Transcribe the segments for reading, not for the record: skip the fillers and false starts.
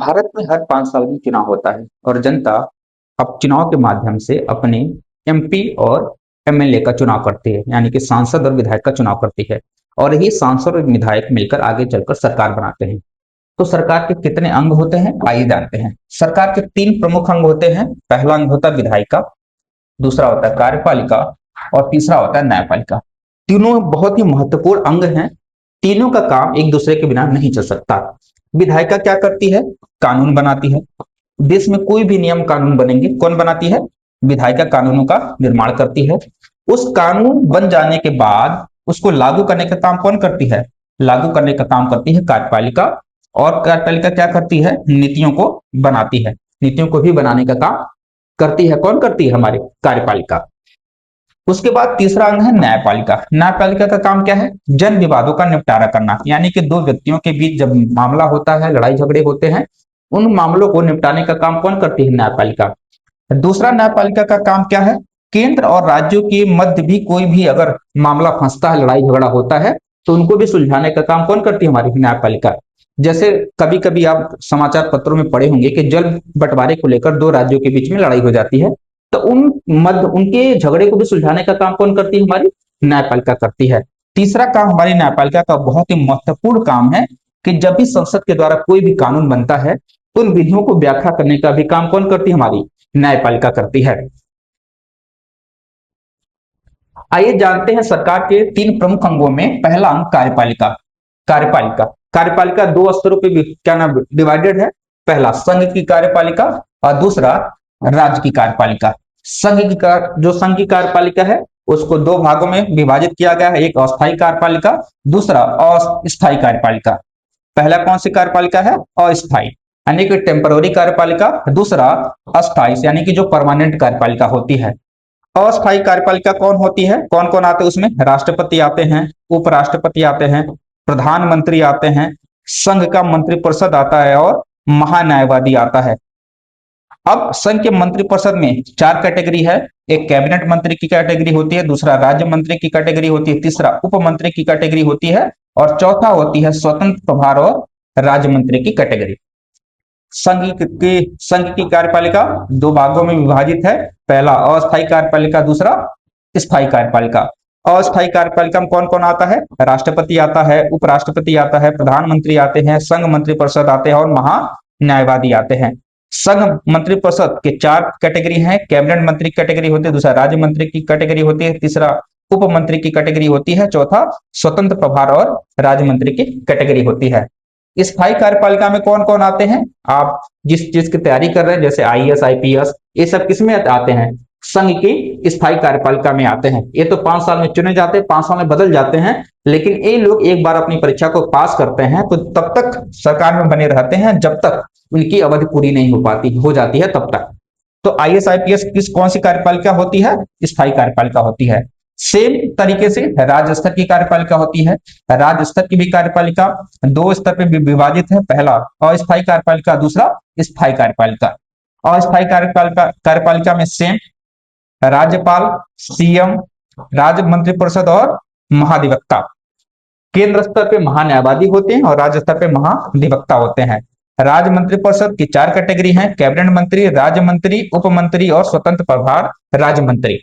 भारत में हर 5 साल में चुनाव होता है और जनता अब चुनाव के माध्यम से अपने एमपी और एमएलए का चुनाव करती है, यानी कि सांसद और विधायक का चुनाव करती है। और ये सांसद और विधायक मिलकर आगे चलकर सरकार बनाते हैं। तो सरकार के कितने अंग होते हैं, आइए जानते हैं। सरकार के 3 प्रमुख अंग होते हैं। पहला अंग होता है विधायिका, दूसरा होता है कार्यपालिका और तीसरा होता है न्यायपालिका। तीनों बहुत ही महत्वपूर्ण अंग हैं। तीनों का काम एक दूसरे के बिना नहीं चल सकता। विधायिका क्या करती है? कानून बनाती है। देश में कोई भी नियम कानून बनेंगे, कौन बनाती है? विधायिका कानूनों का निर्माण करती है। उस कानून बन जाने के बाद उसको लागू करने का काम कौन करती है? लागू करने का काम करती है कार्यपालिका। और कार्यपालिका क्या करती है? नीतियों को बनाती है। नीतियों को भी बनाने का काम करती है। कौन करती है? हमारी कार्यपालिका। उसके बाद तीसरा अंग है न्यायपालिका। न्यायपालिका का काम क्या है? जन विवादों का निपटारा करना, यानी कि दो व्यक्तियों के बीच जब मामला होता है, लड़ाई झगड़े होते हैं, उन मामलों को निपटाने का काम कौन करती है? न्यायपालिका। दूसरा न्यायपालिका का काम क्या है? केंद्र और राज्यों के मध्य भी कोई भी अगर मामला फंसता है, लड़ाई झगड़ा होता है, तो उनको भी सुलझाने का काम कौन करती है? हमारी न्यायपालिका। जैसे कभी कभी आप समाचार पत्रों में पढ़े होंगे कि जल बंटवारे को लेकर दो राज्यों के बीच में लड़ाई हो जाती है, तो उनके झगड़े को भी सुलझाने का काम कौन करती है? हमारी न्यायपालिका करती है। तीसरा काम हमारी न्यायपालिका का बहुत ही महत्वपूर्ण काम है कि जब भी संसद के द्वारा कोई भी कानून बनता है, तो उन विधियों को व्याख्या करने का भी काम कौन करती है? हमारी न्यायपालिका करती है। आइए जानते हैं सरकार के 3 प्रमुख अंगों में। पहला अंग कार्यपालिका। कार्यपालिका कार्यपालिका 2 स्तरों पे क्या नाम डिवाइडेड है। पहला संघ की कार्यपालिका और दूसरा राज्य की कार्यपालिका। जो संघ की कार्यपालिका है उसको 2 भागों में विभाजित किया गया है। एक अस्थायी कार्यपालिका, दूसरा अस्थायी कार्यपालिका। पहला कौन सी कार्यपालिका है? अस्थायी, यानी कि टेम्पररी कार्यपालिका। दूसरा अस्थायी, यानी कि जो परमानेंट कार्यपालिका होती है। अस्थायी कार्यपालिका कौन होती है? कौन कौन आते हैं उसमें? राष्ट्रपति आते हैं, उपराष्ट्रपति आते हैं, प्रधानमंत्री आते हैं, संघ का मंत्रिपरिषद आता है और महान्यायवादी आता है। अब संघ के मंत्रिपरिषद में 4 कैटेगरी है। एक कैबिनेट मंत्री की कैटेगरी होती है, दूसरा राज्य मंत्री की कैटेगरी होती है, तीसरा उप मंत्री की कैटेगरी होती है और चौथा होती है स्वतंत्र प्रभार और राज्य मंत्री की कैटेगरी। संघ की कार्यपालिका 2 भागों में विभाजित है। पहला अस्थायी कार्यपालिका, दूसरा स्थायी कार्यपालिका। अस्थायी कार्यपालिका में कौन कौन आता है? राष्ट्रपति आता है, उपराष्ट्रपति आता है, प्रधानमंत्री आते हैं, संघ मंत्रिपरिषद आते हैं और महान्यायवादी आते हैं। संघ मंत्रिपरिषद के 4 कैटेगरी हैं। कैबिनेट मंत्री की कैटेगरी होती है, दूसरा राज्य मंत्री की कैटेगरी होती है, तीसरा उप मंत्री की कैटेगरी होती है, चौथा स्वतंत्र प्रभार और राज्य मंत्री की कैटेगरी होती है। स्थायी कार्यपालिका में कौन कौन आते हैं? आप जिस चीज की तैयारी कर रहे हैं, जैसे आईएएस, आईपीएस, ये सब किसमें आते हैं? संघ की स्थायी कार्यपालिका में आते हैं। ये तो 5 साल में चुने जाते हैं, 5 साल में बदल जाते हैं, लेकिन ये लोग एक बार अपनी परीक्षा को पास करते हैं तो तब तक सरकार में बने रहते हैं जब तक उनकी अवधि पूरी नहीं हो जाती है तब तक। तो आईएएस, आईपीएस कौन सी कार्यपालिका होती है? स्थायी कार्यपालिका होती है। सेम तरीके से राज्य स्तर की कार्यपालिका होती है। राज्य स्तर की भी कार्यपालिका 2 स्तर पे विभाजित है। पहला अस्थायी कार्यपालिका, दूसरा स्थायी कार्यपालिका। अस्थायी कार्यपालिका में सेम राज्यपाल, सीएम, राज्य मंत्रिपरिषद और महाधिवक्ता। केंद्र स्तर पे महान्यायवादी होते हैं और राज्य स्तर पे महाधिवक्ता होते हैं। राज्य मंत्रिपरिषद की 4 कैटेगरी हैं। कैबिनेट मंत्री, राज्य मंत्री, उप मंत्री और स्वतंत्र प्रभार राज्य मंत्री।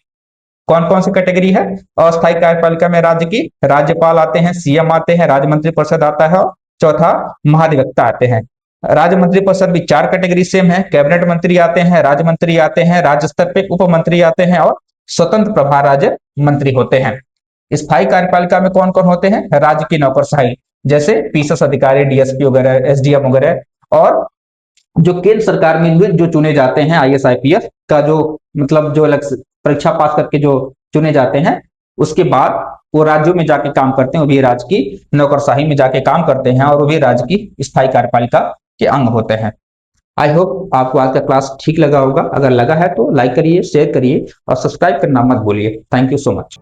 कौन कौन सी कैटेगरी है? अस्थायी कार्यपालिका में राज्य की राज्यपाल आते हैं, सीएम आते हैं, राज्य मंत्रिपरिषद आता है और चौथा महाधिवक्ता आते हैं। राज्य मंत्रिपरिषद भी 4 कैटेगरी सेम है। कैबिनेट मंत्री आते हैं, राज्य मंत्री आते हैं, राज्य स्तर पे उप मंत्री आते हैं और स्वतंत्र प्रभार राज्य मंत्री होते हैं। स्थायी कार्यपालिका में कौन कौन होते हैं? राज्य की नौकरशाही, जैसे पीएस अधिकारी, डीएसपी वगैरह, एसडीएम वगैरह, और जो केंद्र सरकार में भी जो चुने जाते हैं आईएएस, आईपीएस का जो मतलब जो परीक्षा पास करके जो चुने जाते हैं, उसके बाद वो राज्यों में जाके काम करते हैं, वो भी राज्य की नौकरशाही में जाके काम करते हैं और वो भी राज्य की स्थायी कार्यपालिका के अंग होते हैं। आई होप आपको आज का क्लास ठीक लगा होगा। अगर लगा है तो लाइक करिए, शेयर करिए और सब्सक्राइब करना मत भूलिए। Thank you so much.